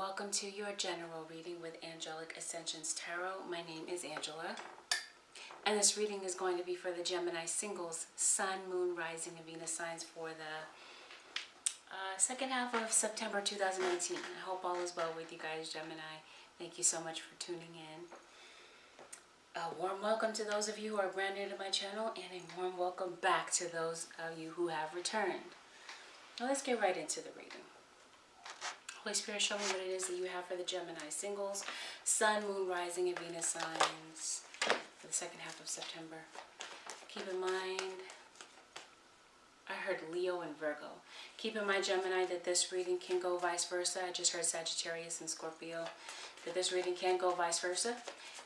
welcome to your general reading with Angelic Ascensions Tarot. My name is Angela, and this reading is going to be for the Gemini Singles Sun, Moon, Rising, and Venus signs for the second half of September 2019. I hope all is well with you guys, Gemini. Thank you so much for tuning in. A warm welcome to those of you who are brand new to my channel, and a warm welcome back to those of you who have returned. Now let's get right into the reading. Holy Spirit, show me what it is that you have for the Gemini Singles, Sun, Moon, Rising, and Venus signs for the second half of September. Keep in mind, I heard Leo and Virgo. Keep in mind, Gemini, that this reading can go vice versa. I just heard Sagittarius and Scorpio. That this reading can go vice versa.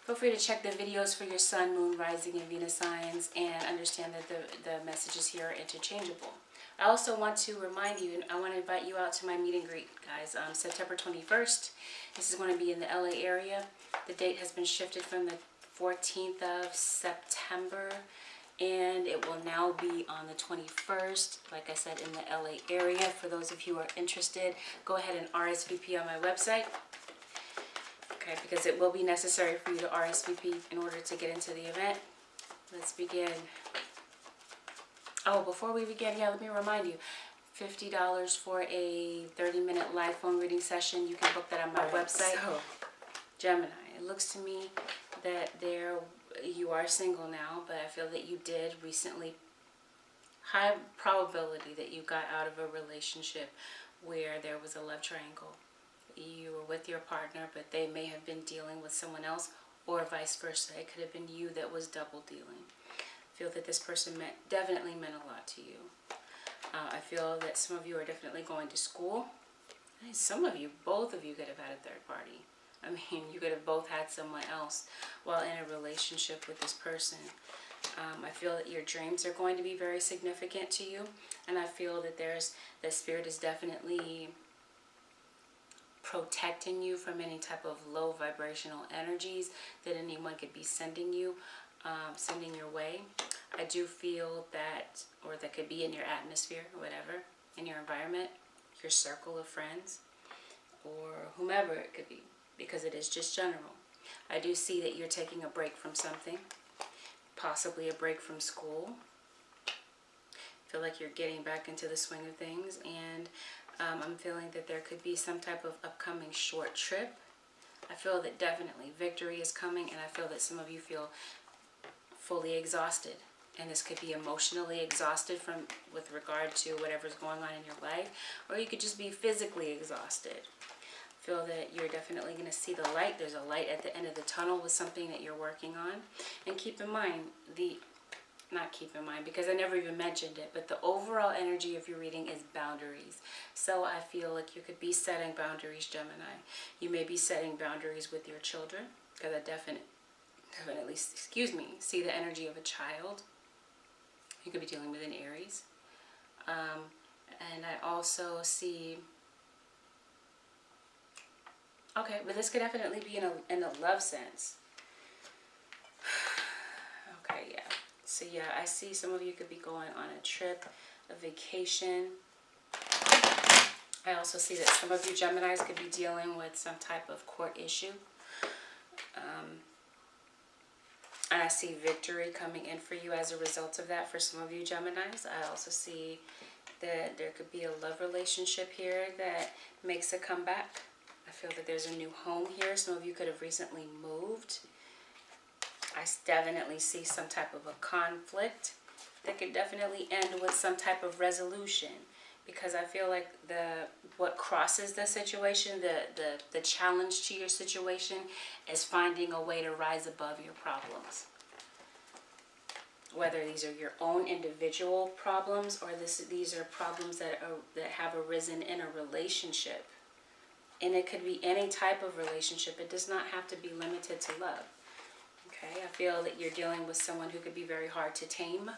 Feel free to check the videos for your Sun, Moon, Rising, and Venus signs and understand that the messages here are interchangeable. I also want to remind you, and I want to invite you out to my meet and greet, guys. September 21st. This is going to be in the LA area. The date has been shifted from the 14th of September, and it will now be on the 21st, like I said, in the LA area. For those of you who are interested, go ahead and RSVP on my website. Okay, because it will be necessary for you to RSVP in order to get into the event. Let's begin. Oh, before we begin, let me remind you, $50 for a 30-minute live phone reading session. You can book that on my website. So, Gemini, it looks to me that you are single now, but I feel that you did recently, high probability that you got out of a relationship where there was a love triangle. You were with your partner, but they may have been dealing with someone else, or vice versa. It could have been you that was double dealing. I feel that this person definitely meant a lot to you. I feel that some of you are definitely going to school. And some of you, both of you could have had a third party. I mean, you could have both had someone else while in a relationship with this person. I feel that your dreams are going to be very significant to you. And I feel that that Spirit is definitely protecting you from any type of low vibrational energies that anyone could be sending you. Sending your way. I do feel that, or that could be in your atmosphere, or whatever, in your environment, your circle of friends, or whomever it could be, because it is just general. I do see that you're taking a break from something, possibly a break from school. I feel like you're getting back into the swing of things, and I'm feeling that there could be some type of upcoming short trip. I feel that definitely victory is coming, and I feel that some of you feel fully exhausted, and this could be emotionally exhausted with regard to whatever's going on in your life, or you could just be physically exhausted. Feel that you're definitely going to see the light. There's a light at the end of the tunnel with something that you're working on. And keep in mind, not keep in mind because I never even mentioned it, but the overall energy of your reading is boundaries. So I feel like you could be setting boundaries, Gemini. You may be setting boundaries with your children, because I definitely, see the energy of a child. You could be dealing with an Aries. And I also see, okay, but this could definitely be in a love sense. Okay, yeah. So yeah, I see some of you could be going on a trip, a vacation. I also see that some of you Geminis could be dealing with some type of court issue. And I see victory coming in for you as a result of that for some of you Geminis. I also see that there could be a love relationship here that makes a comeback. I feel that there's a new home here. Some of you could have recently moved. I definitely see some type of a conflict that could definitely end with some type of resolution. Because I feel like what crosses the situation, the challenge to your situation, is finding a way to rise above your problems. Whether these are your own individual problems, or these are problems that have arisen in a relationship. And it could be any type of relationship. It does not have to be limited to love. Okay, I feel that you're dealing with someone who could be very hard to tame.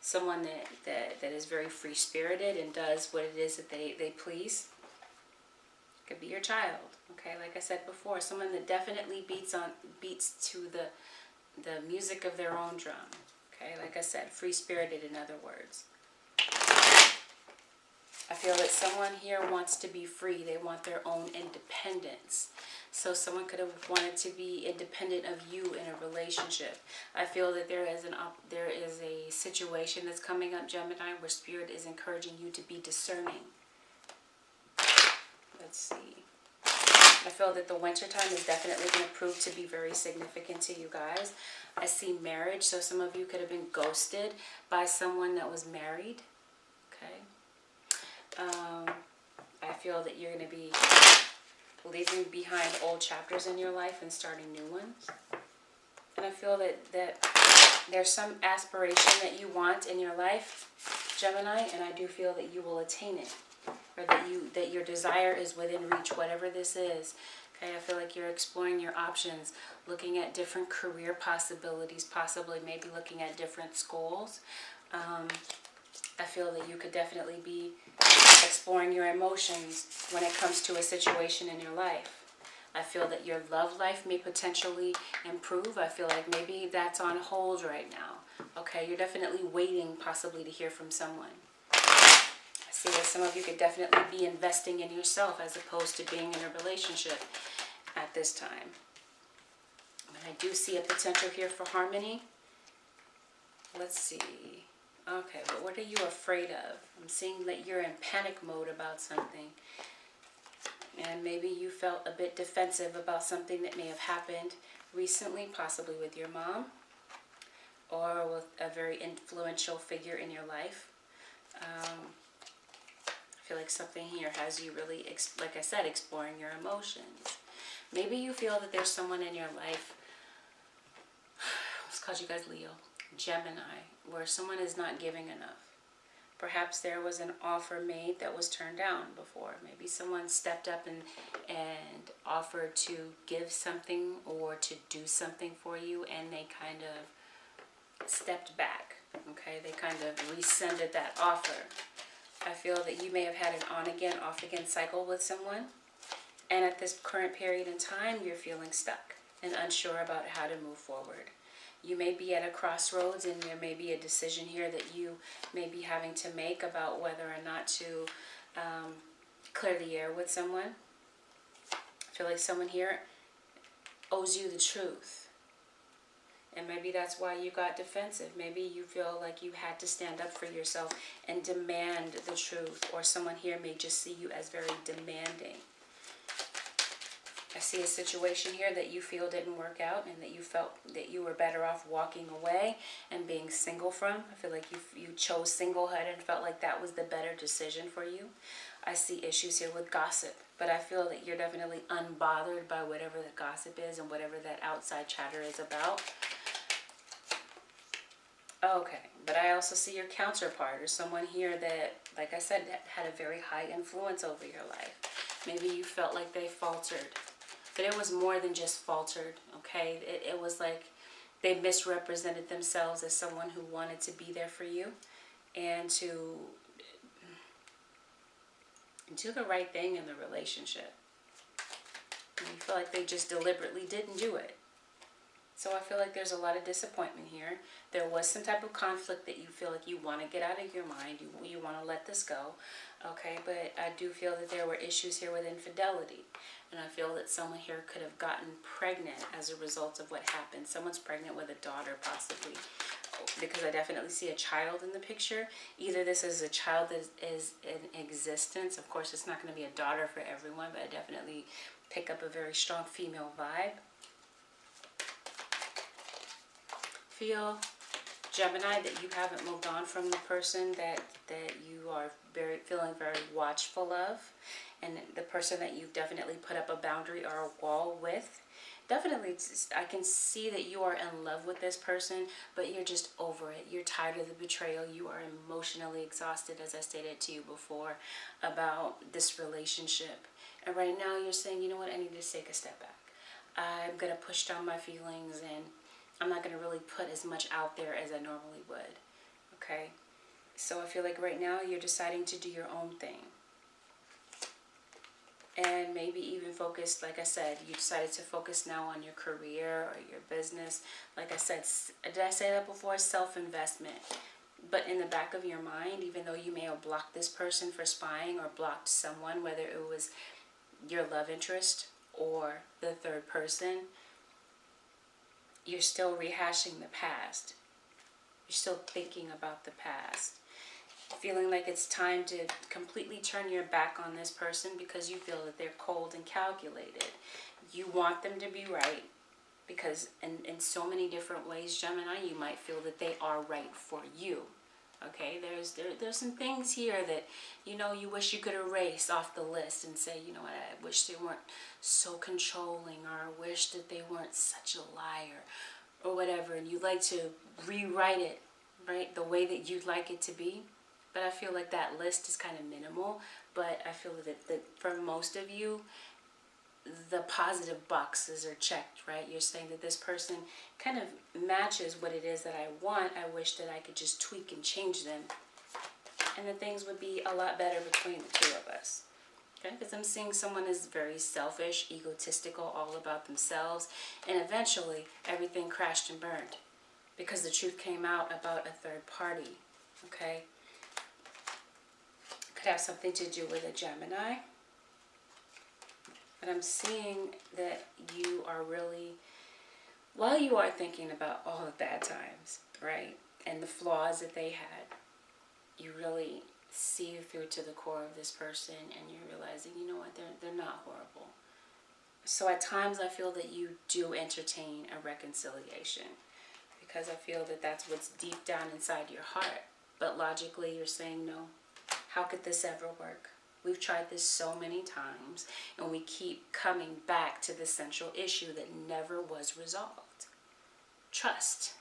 Someone that is very free-spirited and does what it is that they please. Could be your child. Okay, like I said before, someone that definitely beats to the music of their own drum. Okay, like I said, free-spirited in other words. I feel that someone here wants to be free. They want their own independence. So someone could have wanted to be independent of you in a relationship. I feel that there is a situation that's coming up, Gemini, where Spirit is encouraging you to be discerning. Let's see. I feel that the winter time is definitely going to prove to be very significant to you guys. I see marriage, so some of you could have been ghosted by someone that was married. Okay. I feel that you're going to be leaving behind old chapters in your life and starting new ones. And I feel that there's some aspiration that you want in your life, Gemini, and I do feel that you will attain it. Or that your desire is within reach, whatever this is. Okay, I feel like you're exploring your options, looking at different career possibilities, possibly maybe looking at different schools. I feel that you could definitely be exploring your emotions when it comes to a situation in your life. I feel that your love life may potentially improve. I feel like maybe that's on hold right now. Okay, you're definitely waiting possibly to hear from someone. See that some of you could definitely be investing in yourself as opposed to being in a relationship at this time. And I do see a potential here for harmony. Let's see. Okay, but what are you afraid of? I'm seeing that you're in panic mode about something. And maybe you felt a bit defensive about something that may have happened recently, possibly with your mom or with a very influential figure in your life. I feel like something here has you really, like I said, exploring your emotions. Maybe you feel that there's someone in your life, let's call you guys Leo, Gemini, where someone is not giving enough. Perhaps there was an offer made that was turned down before. Maybe someone stepped up and offered to give something or to do something for you, and they kind of stepped back. Okay, they kind of rescinded that offer. I feel that you may have had an on-again, off-again cycle with someone. And at this current period in time, you're feeling stuck and unsure about how to move forward. You may be at a crossroads, and there may be a decision here that you may be having to make about whether or not to clear the air with someone. I feel like someone here owes you the truth. And maybe that's why you got defensive. Maybe you feel like you had to stand up for yourself and demand the truth. Or someone here may just see you as very demanding. I see a situation here that you feel didn't work out and that you felt that you were better off walking away and being single from. I feel like you chose singlehood and felt like that was the better decision for you. I see issues here with gossip, but I feel that you're definitely unbothered by whatever the gossip is and whatever that outside chatter is about. Okay, but I also see your counterpart or someone here that, like I said, that had a very high influence over your life. Maybe you felt like they faltered, but it was more than just faltered, okay? It was like they misrepresented themselves as someone who wanted to be there for you and to do the right thing in the relationship. And you feel like they just deliberately didn't do it. So I feel like there's a lot of disappointment here. There was some type of conflict that you feel like you want to get out of your mind. You want to let this go. Okay, but I do feel that there were issues here with infidelity. And I feel that someone here could have gotten pregnant as a result of what happened. Someone's pregnant with a daughter, possibly. Because I definitely see a child in the picture. Either this is a child that is in existence. Of course, it's not going to be a daughter for everyone, but I definitely pick up a very strong female vibe. Feel, Gemini, that you haven't moved on from the person that you are feeling very watchful of, and the person that you've definitely put up a boundary or a wall with. Definitely, I can see that you are in love with this person, but you're just over it. You're tired of the betrayal. You are emotionally exhausted, as I stated to you before, about this relationship. And right now you're saying, you know what, I need to take a step back. I'm going to push down my feelings, and I'm not going to really put as much out there as I normally would. Okay? So I feel like right now you're deciding to do your own thing. And maybe even focus, like I said, you decided to focus now on your career or your business. Like I said, did I say that before? Self-investment. But in the back of your mind, even though you may have blocked this person for spying or blocked someone, whether it was your love interest or the third person, you're still rehashing the past. You're still thinking about the past. Feeling like it's time to completely turn your back on this person because you feel that they're cold and calculated. You want them to be right because in so many different ways, Gemini, you might feel that they are right for you. Okay, there's some things here that, you know, you wish you could erase off the list and say, you know what, I wish they weren't so controlling, or I wish that they weren't such a liar, or whatever, and you'd like to rewrite it, right, the way that you'd like it to be. But I feel like that list is kind of minimal, but I feel that for most of you, the positive boxes are checked, right? You're saying that this person kind of matches what it is that I want. I wish that I could just tweak and change them, and that things would be a lot better between the two of us. Okay? Because I'm seeing someone is very selfish, egotistical, all about themselves, and eventually everything crashed and burned because the truth came out about a third party. Okay? Could have something to do with a Gemini. But I'm seeing that you are really, while you are thinking about all the bad times, right, and the flaws that they had, you really see through to the core of this person, and you're realizing, you know what, they're not horrible. So at times I feel that you do entertain a reconciliation, because I feel that that's what's deep down inside your heart. But logically you're saying, no, how could this ever work? We've tried this so many times, and we keep coming back to the central issue that never was resolved. Trust.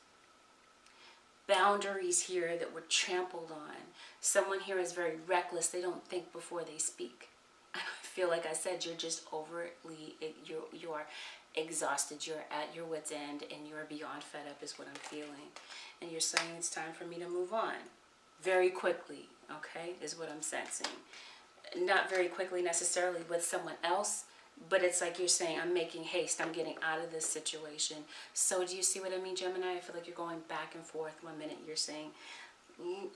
Boundaries here that were trampled on. Someone here is very reckless. They don't think before they speak. I feel like I said, you're just overtly, you are exhausted. You're at your wit's end, and you're beyond fed up is what I'm feeling. And you're saying it's time for me to move on. Very quickly, okay, is what I'm sensing. Not very quickly necessarily with someone else, but it's like you're saying, I'm making haste. I'm getting out of this situation. So do you see what I mean, Gemini? I feel like you're going back and forth. One minute you're saying,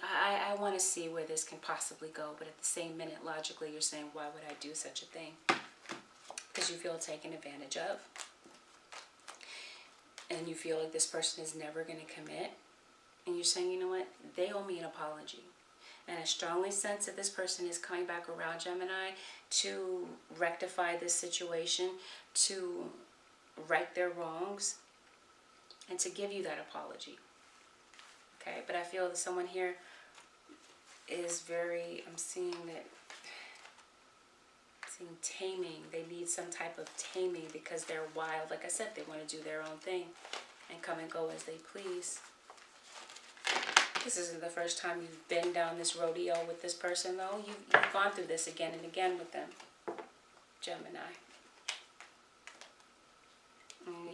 I want to see where this can possibly go. But at the same minute, logically, you're saying, why would I do such a thing? Because you feel taken advantage of. And you feel like this person is never going to commit. And you're saying, you know what? They owe me an apology. And I strongly sense that this person is coming back around, Gemini, to rectify this situation, to right their wrongs, and to give you that apology. Okay? But I feel that someone here is very, I'm seeing taming. They need some type of taming because they're wild. Like I said, they want to do their own thing and come and go as they please. This isn't the first time you've been down this rodeo with this person, though. You've gone through this again and again with them, Gemini.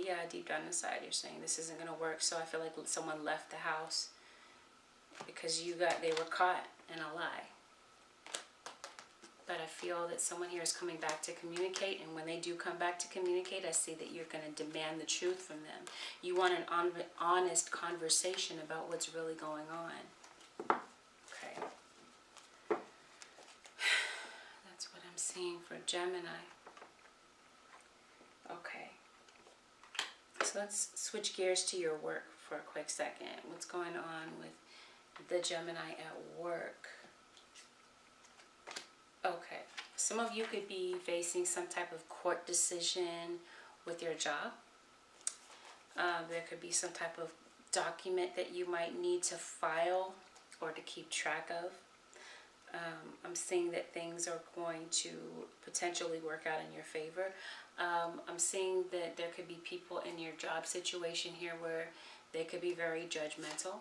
Yeah, deep down inside, you're saying this isn't going to work. So I feel like someone left the house because they were caught in a lie. But I feel that someone here is coming back to communicate, and when they do come back to communicate, I see that you're going to demand the truth from them. You want an honest conversation about what's really going on. Okay. That's what I'm seeing for Gemini. Okay. So let's switch gears to your work for a quick second. What's going on with the Gemini at work? Okay, some of you could be facing some type of court decision with your job. There could be some type of document that you might need to file or to keep track of. I'm seeing that things are going to potentially work out in your favor. I'm seeing that there could be people in your job situation here where they could be very judgmental,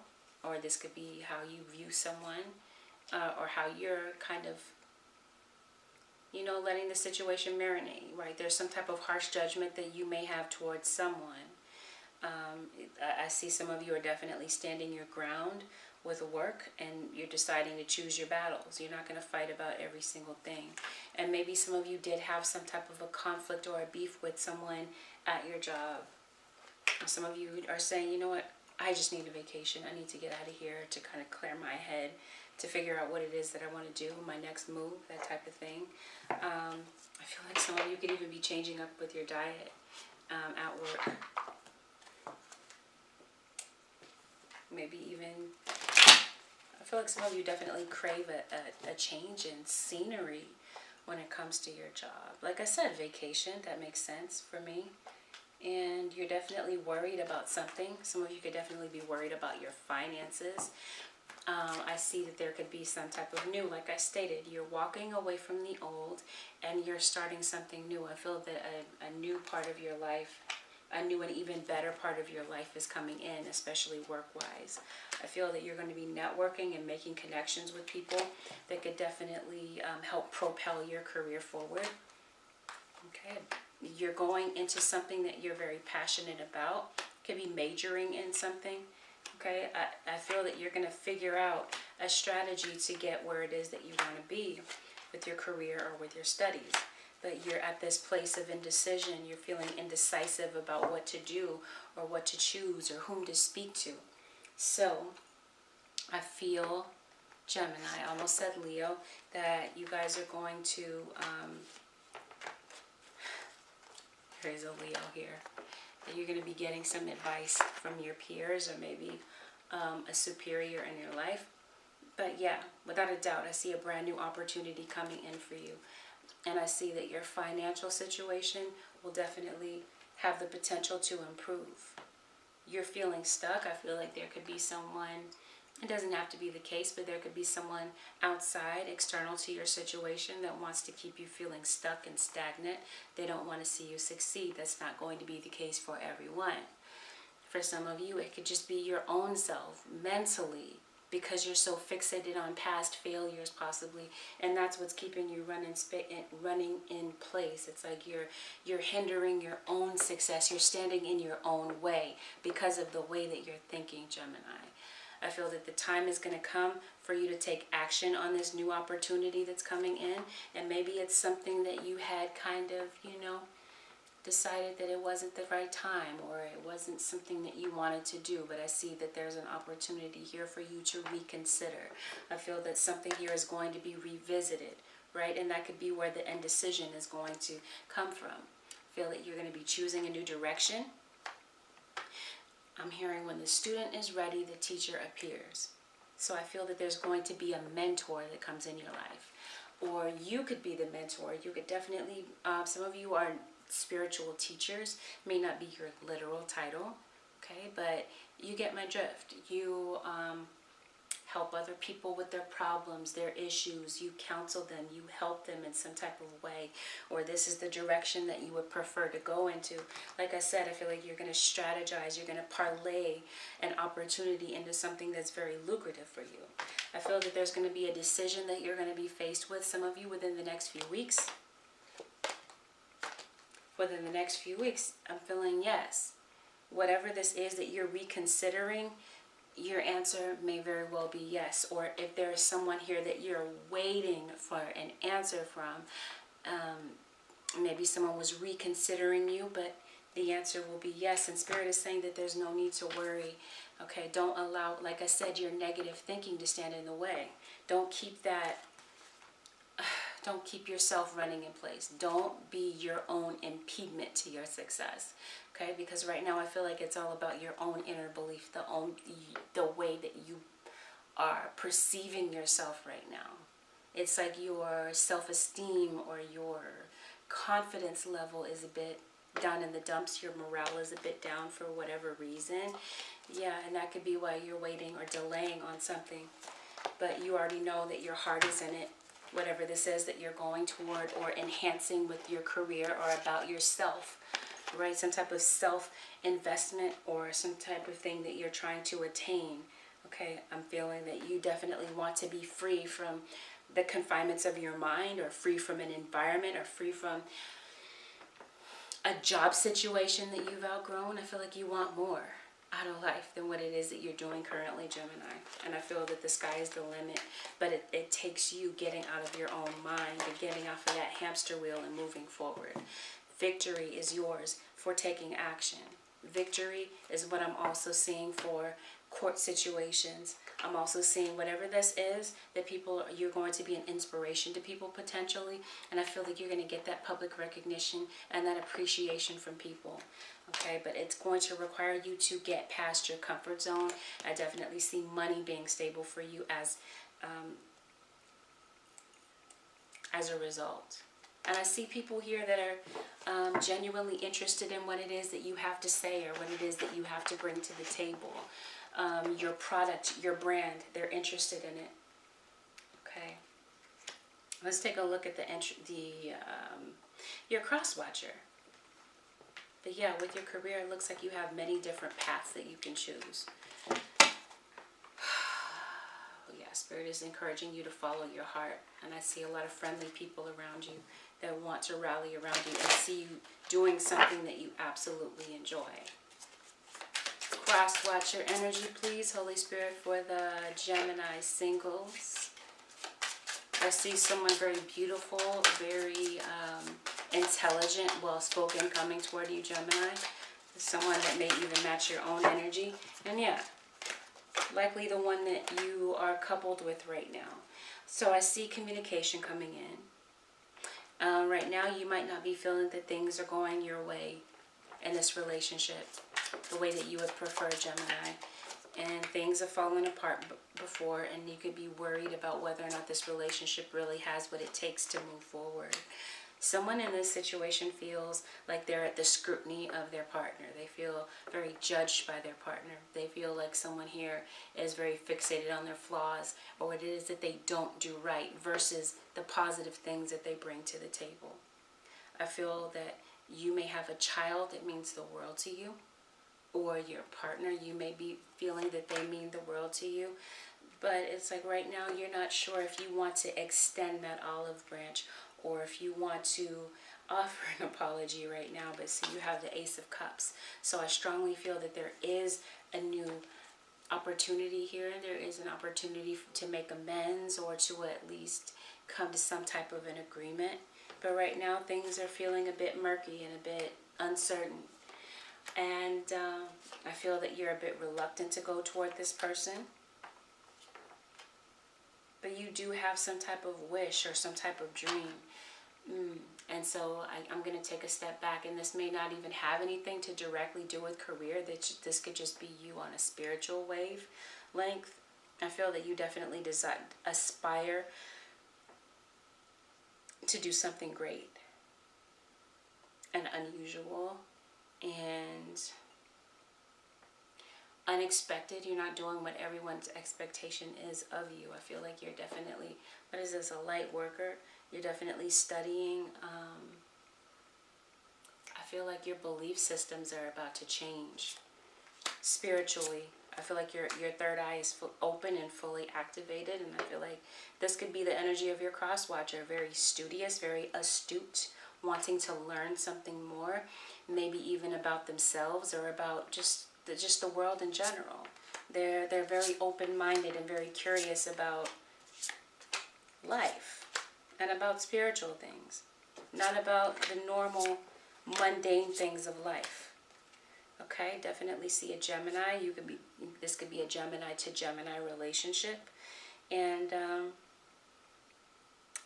or this could be how you view someone, or how you're kind of, you know, letting the situation marinate, right? There's some type of harsh judgment that you may have towards someone. I see some of you are definitely standing your ground with work, and you're deciding to choose your battles. You're not going to fight about every single thing. And maybe some of you did have some type of a conflict or a beef with someone at your job. Some of you are saying, you know what, I just need a vacation. I need to get out of here to kind of clear my head, to figure out what it is that I want to do, my next move, that type of thing. I feel like some of you could even be changing up with your diet at work. Maybe even, I feel like some of you definitely crave a change in scenery when it comes to your job. Like I said, vacation, that makes sense for me. And you're definitely worried about something. Some of you could definitely be worried about your finances. I see that there could be some type of new, like I stated, you're walking away from the old and you're starting something new. I feel that a new part of your life, a new and even better part of your life is coming in, especially work-wise. I feel that you're going to be networking and making connections with people that could definitely help propel your career forward. Okay, you're going into something that you're very passionate about. Could be majoring in something. Okay, I feel that you're going to figure out a strategy to get where it is that you want to be with your career or with your studies. But you're at this place of indecision. You're feeling indecisive about what to do or what to choose or whom to speak to. So I feel, Gemini, I almost said Leo, that you guys are going to, there's a Leo here, that you're going to be getting some advice from your peers or maybe a superior in your life. But yeah, without a doubt, I see a brand new opportunity coming in for you. And I see that your financial situation will definitely have the potential to improve. You're feeling stuck. I feel like there could be someone, it doesn't have to be the case, but there could be someone outside, external to your situation that wants to keep you feeling stuck and stagnant. They don't want to see you succeed. That's not going to be the case for everyone. For some of you, it could just be your own self, mentally, because you're so fixated on past failures possibly, and that's what's keeping you running in place. It's like you're hindering your own success. You're standing in your own way because of the way that you're thinking, Gemini. I feel that the time is going to come for you to take action on this new opportunity that's coming in, and maybe it's something that you had kind of, decided that it wasn't the right time or it wasn't something that you wanted to do, but I see that there's an opportunity here for you to reconsider. I feel that something here is going to be revisited, right? And that could be where the indecision is going to come from. I feel that you're going to be choosing a new direction. I'm hearing when the student is ready, the teacher appears. So I feel that there's going to be a mentor that comes in your life. Or you could be the mentor. You could definitely, some of you are spiritual teachers, may not be your literal title, okay, but you get my drift. You help other people with their problems, their issues, you counsel them, you help them in some type of way, or this is the direction that you would prefer to go into. Like I said, I feel like you're going to strategize, you're going to parlay an opportunity into something that's very lucrative for you. I feel that there's going to be a decision that you're going to be faced with, some of you, within the next few weeks. Within the next few weeks, I'm feeling yes. Whatever this is that you're reconsidering, your answer may very well be yes. Or if there is someone here that you're waiting for an answer from, maybe someone was reconsidering you, but the answer will be yes. And Spirit is saying that there's no need to worry. Okay, don't allow, like I said, your negative thinking to stand in the way. Don't keep that... Don't keep yourself running in place. Don't be your own impediment to your success. Okay? Because right now I feel like it's all about your own inner belief, the way that you are perceiving yourself right now. It's like your self-esteem or your confidence level is a bit down in the dumps. Your morale is a bit down for whatever reason. Yeah, and that could be why you're waiting or delaying on something. But you already know that your heart is in it. Whatever this is that you're going toward or enhancing with your career or about yourself, right? Some type of self-investment or some type of thing that you're trying to attain, okay? I'm feeling that you definitely want to be free from the confinements of your mind, or free from an environment, or free from a job situation that you've outgrown. I feel like you want more out of life than what it is that you're doing currently, Gemini. And I feel that the sky is the limit, but it takes you getting out of your own mind and getting off of that hamster wheel and moving forward. Victory is yours for taking action. victory is what I'm also seeing for court situations. I'm also seeing whatever this is, that you're going to be an inspiration to people potentially, and I feel like you're going to get that public recognition and that appreciation from people. Okay, but it's going to require you to get past your comfort zone. I definitely see money being stable for you as a result. And I see people here that are genuinely interested in what it is that you have to say or what it is that you have to bring to the table. Your product, your brand, they're interested in it. Okay. Let's take a look at your cross watcher. But yeah, with your career, it looks like you have many different paths that you can choose. Yeah, Spirit is encouraging you to follow your heart. And I see a lot of friendly people around you that want to rally around you and see you doing something that you absolutely enjoy. Cross watcher energy, please, Holy Spirit, for the Gemini singles. I see someone very beautiful, very intelligent, well-spoken coming toward you, Gemini. Someone that may even match your own energy. And yeah, likely the one that you are coupled with right now. So I see communication coming in. Right now, you might not be feeling that things are going your way in this relationship, the way that you would prefer, Gemini. And things have fallen apart before, and you could be worried about whether or not this relationship really has what it takes to move forward. Someone in this situation feels like they're at the scrutiny of their partner. They feel very judged by their partner. They feel like someone here is very fixated on their flaws or what it is that they don't do right versus the positive things that they bring to the table. I feel that you may have a child that means the world to you, or your partner, you may be feeling that they mean the world to you. But it's like right now you're not sure if you want to extend that olive branch or if you want to offer an apology right now. But see, you have the Ace of Cups. So I strongly feel that there is a new opportunity here. There is an opportunity to make amends or to at least come to some type of an agreement. But right now things are feeling a bit murky and a bit uncertain. And I feel that you're a bit reluctant to go toward this person. But you do have some type of wish or some type of dream. And so I'm going to take a step back. And this may not even have anything to directly do with career. This could just be you on a spiritual wavelength. I feel that you definitely aspire to do something great and unusual and unexpected. You're not doing what everyone's expectation is of you. I feel like you're definitely, what is this, a light worker? You're definitely studying. I feel like your belief systems are about to change spiritually. I feel like your third eye is open and fully activated, and I feel like this could be the energy of your cross watcher, very studious, very astute, wanting to learn something more, maybe even about themselves or about just the world in general. They're very open-minded and very curious about life and about spiritual things, not about the normal mundane things of life. Okay, definitely see a Gemini. This could be a Gemini to Gemini relationship, and I'm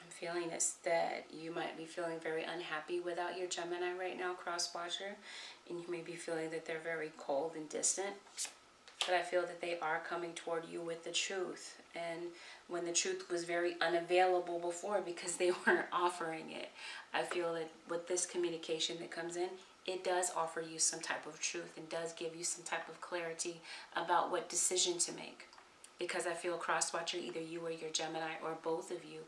feeling that you might be feeling very unhappy without your Gemini right now, cross watcher, and you may be feeling that they're very cold and distant. But I feel that they are coming toward you with the truth, and when the truth was very unavailable before because they weren't offering it, I feel that with this communication that comes in, it does offer you some type of truth and does give you some type of clarity about what decision to make. Because I feel cross-watcher, either you or your Gemini or both of you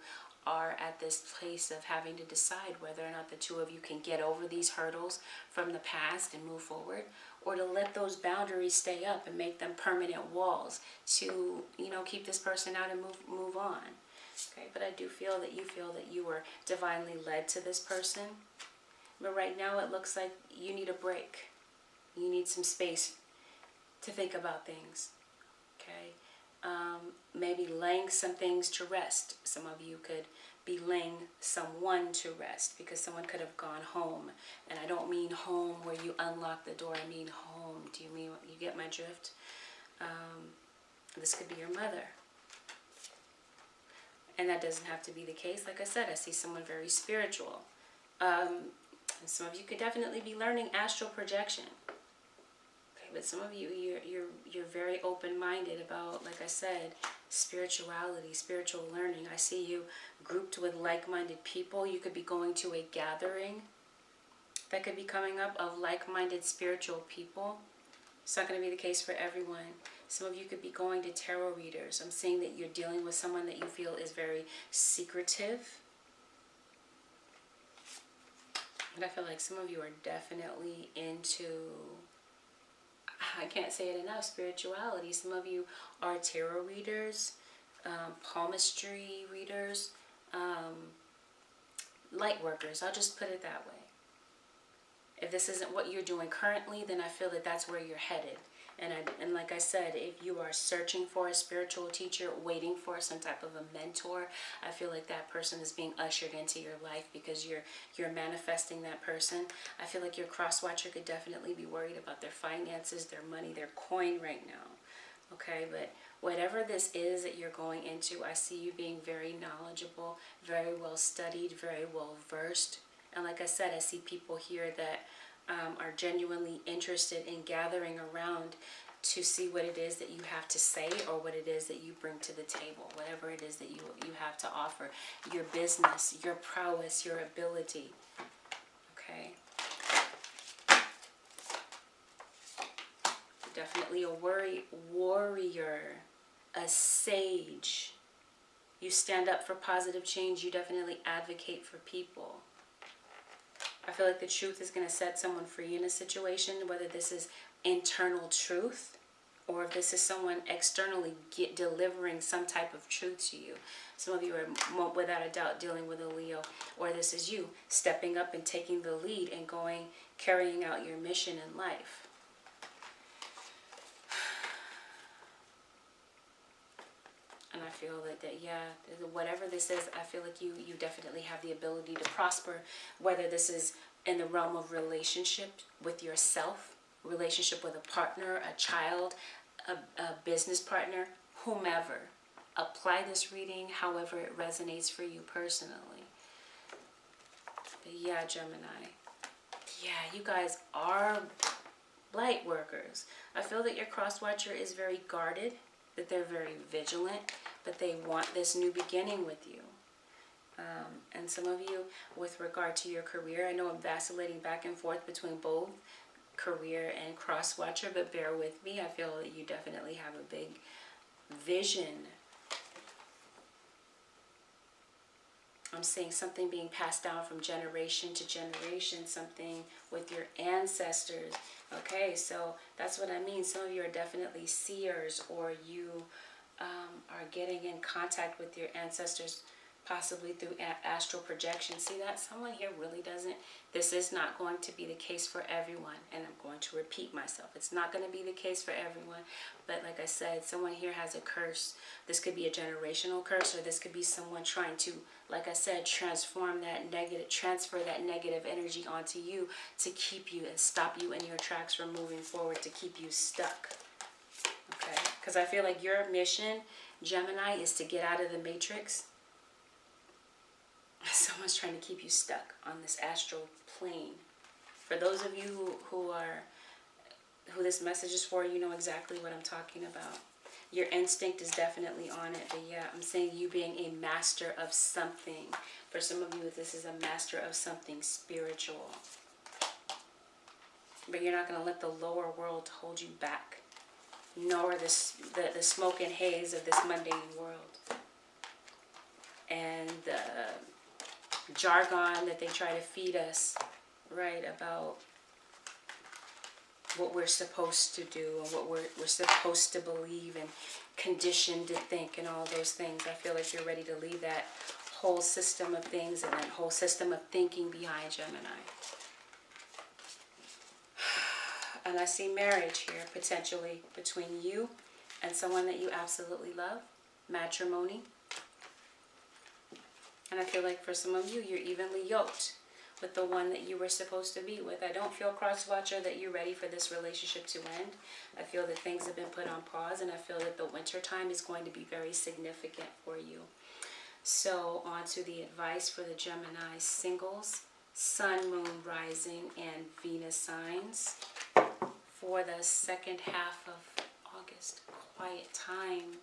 are at this place of having to decide whether or not the two of you can get over these hurdles from the past and move forward, or to let those boundaries stay up and make them permanent walls to, keep this person out and move on. Okay, but I do feel that you were divinely led to this person. But right now it looks like you need a break. You need some space to think about things. Okay? Maybe laying some things to rest. Some of you could be laying someone to rest, because someone could have gone home. And I don't mean home where you unlock the door. I mean home. Do you mean, you get my drift? This could be your mother. And that doesn't have to be the case. Like I said, I see someone very spiritual. And some of you could definitely be learning astral projection. Okay, but some of you, you're very open-minded about, like I said, spirituality, spiritual learning. I see you grouped with like-minded people. You could be going to a gathering that could be coming up of like-minded spiritual people. It's not going to be the case for everyone. Some of you could be going to tarot readers. I'm seeing that you're dealing with someone that you feel is very secretive. And I feel like some of you are definitely into, I can't say it enough, spirituality. Some of you are tarot readers, palmistry readers, light workers. I'll just put it that way. If this isn't what you're doing currently, then I feel that that's where you're headed. And like I said, if you are searching for a spiritual teacher, waiting for some type of a mentor, I feel like that person is being ushered into your life because you're manifesting that person. I feel like your cross watcher could definitely be worried about their finances, their money, their coin right now. Okay, but whatever this is that you're going into, I see you being very knowledgeable, very well studied, very well versed. And like I said, I see people here that are genuinely interested in gathering around to see what it is that you have to say, or what it is that you bring to the table, whatever it is that you have to offer, your business, your prowess, your ability. Okay. Definitely a warrior, a sage. You stand up for positive change. You definitely advocate for people. I feel like the truth is going to set someone free in a situation, whether this is internal truth or if this is someone externally delivering some type of truth to you. Some of you are without a doubt dealing with a Leo, or this is you stepping up and taking the lead and carrying out your mission in life. And I feel that yeah, whatever this is, I feel like you definitely have the ability to prosper, whether this is in the realm of relationship with yourself, relationship with a partner, a child, a business partner, whomever. Apply this reading however it resonates for you personally. But yeah, Gemini. Yeah, you guys are light workers. I feel that your cross watcher is very guarded, that they're very vigilant, but they want this new beginning with you. And some of you, with regard to your career, I know I'm vacillating back and forth between both career and cross watcher, but bear with me. I feel that you definitely have a big vision. I'm seeing something being passed down from generation to generation, something with your ancestors. Okay, so that's what I mean. Some of you are definitely seers, or you are getting in contact with your ancestors, possibly through astral projection. See that? Someone here really doesn't. This is not going to be the case for everyone. And I'm going to repeat myself. It's not going to be the case for everyone. But like I said, someone here has a curse. This could be a generational curse, or this could be someone trying to, like I said, transfer that negative energy onto you to keep you and stop you in your tracks from moving forward, to keep you stuck. Okay? Because I feel like your mission, Gemini, is to get out of the matrix. Someone's trying to keep you stuck on this astral plane. For those of you who this message is for, you know exactly what I'm talking about. Your instinct is definitely on it. But yeah, I'm saying you being a master of something. For some of you, this is a master of something spiritual. But you're not going to let the lower world hold you back, nor the smoke and haze of this mundane world. And the jargon that they try to feed us, right, about what we're supposed to do and what we're supposed to believe and conditioned to think and all those things. I feel like you're ready to leave that whole system of things and that whole system of thinking behind, Gemini. And I see marriage here, potentially, between you and someone that you absolutely love. Matrimony. And I feel like for some of you, you're evenly yoked with the one that you were supposed to be with. I don't feel, cross-watcher, that you're ready for this relationship to end. I feel that things have been put on pause, and I feel that the winter time is going to be very significant for you. So on to the advice for the Gemini singles, Sun, Moon, Rising, and Venus signs for the second half of August. Quiet time.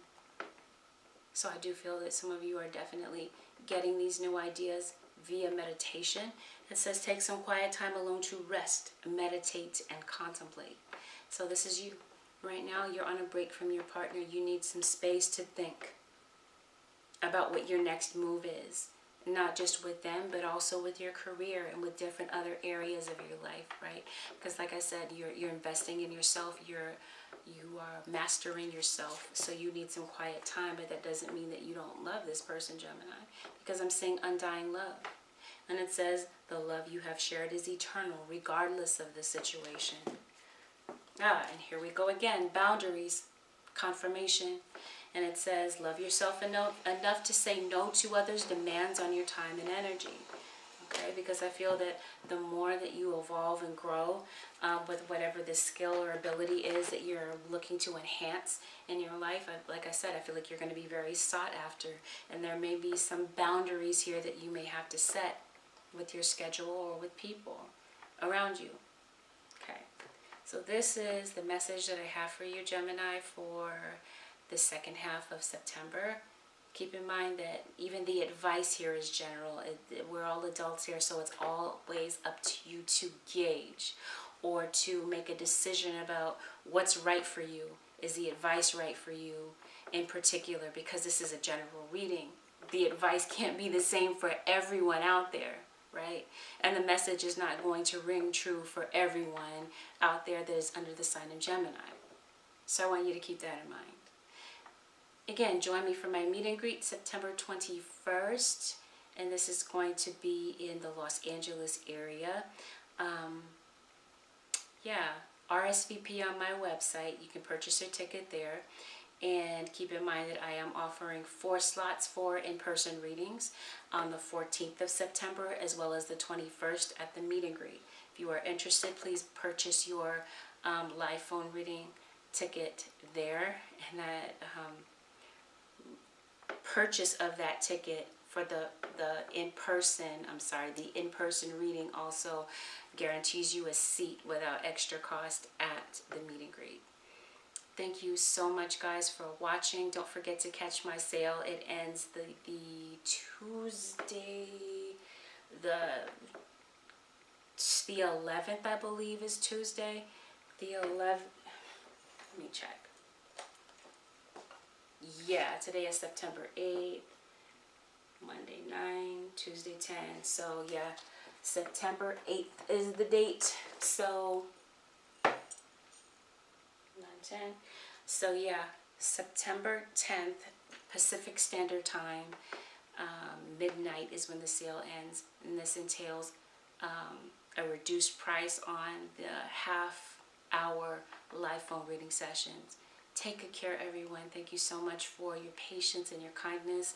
So I do feel that some of you are definitely getting these new ideas via meditation. It says take some quiet time alone to rest, meditate, and contemplate. So this is you. Right now, you're on a break from your partner. You need some space to think about what your next move is. Not just with them, but also with your career and with different other areas of your life, right? Because like I said, you're investing in yourself. You are mastering yourself. So you need some quiet time, but that doesn't mean that you don't love this person, Gemini. Because I'm seeing undying love. And it says, the love you have shared is eternal, regardless of the situation. And here we go again. Boundaries, confirmation. And it says, love yourself enough to say no to others' demands on your time and energy. Okay, because I feel that the more that you evolve and grow with whatever the skill or ability is that you're looking to enhance in your life, like I said, I feel like you're going to be very sought after. And there may be some boundaries here that you may have to set with your schedule or with people around you. Okay, so this is the message that I have for you, Gemini, for the second half of September. Keep in mind that even the advice here is general. We're all adults here, so it's always up to you to gauge or to make a decision about what's right for you. Is the advice right for you in particular? Because this is a general reading. The advice can't be the same for everyone out there, right? And the message is not going to ring true for everyone out there that is under the sign of Gemini. So I want you to keep that in mind. Again, join me for my meet and greet September 21st, and this is going to be in the Los Angeles area. RSVP on my website. You can purchase your ticket there. And keep in mind that I am offering 4 slots for in-person readings on the 14th of September as well as the 21st at the meet and greet. If you are interested, please purchase your live phone reading ticket there, and that purchase of that ticket for the in-person reading also guarantees you a seat without extra cost at the meet and greet. Thank you so much, guys, for watching. Don't forget to catch my sale. It ends the Tuesday, the 11th, I believe, is Tuesday. The 11th. Let me check. Yeah, today is September 8th, Monday 9, Tuesday 10. So yeah, September 8th is the date. So 9, 10. So yeah, September 10th, Pacific Standard Time, midnight is when the sale ends. And this entails a reduced price on the half-hour live phone reading sessions. Take good care, everyone. Thank you so much for your patience and your kindness.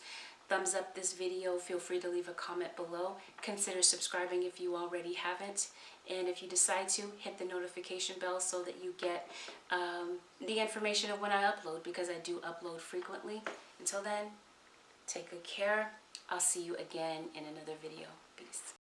Thumbs up this video. Feel free to leave a comment below. Consider subscribing if you already haven't. And if you decide to, hit the notification bell so that you get the information of when I upload, because I do upload frequently. Until then, take good care. I'll see you again in another video. Peace.